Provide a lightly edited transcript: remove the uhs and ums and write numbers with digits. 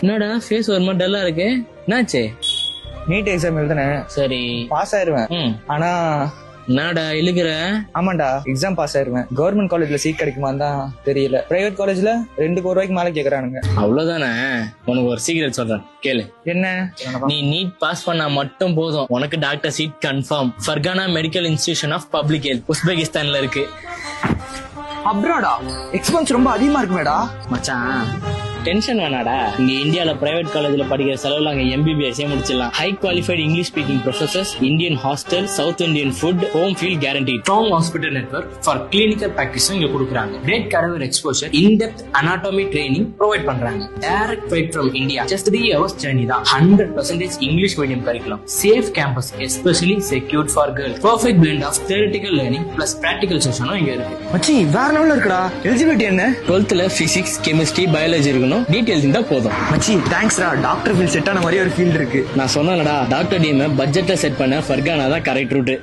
என்னடா ஃபேஸ் ஒரு மாதிரி டல்லா இருக்கு, என்னாச்சு? நீட் எக்ஸாம் எழுதுனேன், சரி பாஸ் ஆயிருவேன். ஆனா என்னடா இழுக்கிற? ஆமாண்டா, எக்ஸாம் பாஸ் ஆயிருவேன். கவர்மெண்ட் காலேஜ்ல சீட் கிடைக்குமான்னு தான் தெரியல. பிரைவேட் காலேஜ்ல 2 கோடி ரூபாய்க்கு மேல கேக்குறானுங்க. அவ்வளவுதானே? உனக்கு ஒரு சீக்ரெட் சொல்றேன், கேளு. என்ன? நீ நீட் பாஸ் பண்ணா மட்டும் போதும், உனக்கு doctor seat confirm. Fergana medical institution of public health, உஸ்பெகிஸ்தான்ல இருக்கு. அப்ராடா? எக்ஸ்பென்ஸ் ரொம்ப அதிகமா இருக்குமேடா. மச்சான் டென்ஷன் வேணாடா, இங்க இந்தியால பிரைவேட் காலேஜ்ல படிக்கிற செலவுல அங்க MBBS முடிச்சிடலாம். High qualified English speaking professors, Indian hostel, south Indian food, home field guarantee, strong hospital network for clinical பிராக்டிஸும் இங்க கொடுக்குறாங்க. Great cadaver exposure, in depth anatomy training provide பண்றாங்க. Direct flight from India, just 3 hours journey தான். 100% English medium curriculum. Safe campus, especially secured for girls. Perfect blend of theoretical learning plus practical செஷனும் இங்க இருக்கு. மச்சி வேற லெவல்ல இருக்குடா. எலிஜிபிலிட்டி என்ன? 12th பிசிக்ஸ், கெமிஸ்ட்ரி, பயாலஜி இருக்கணும். டீடைல்ஸ் இருந்தா போதும். மச்சி தேங்க்ஸ்டா. டாக்டர் ஃபீல்ட் செட் ஆன மாதிரி ஒரு ஃபீல்ட் இருக்கு. நான் சொன்னேன்டா, டாக்டர் டீம் பட்ஜெட்ல செட் பண்ண ஃபர்கானா தான் கரெக்ட் ரூட்.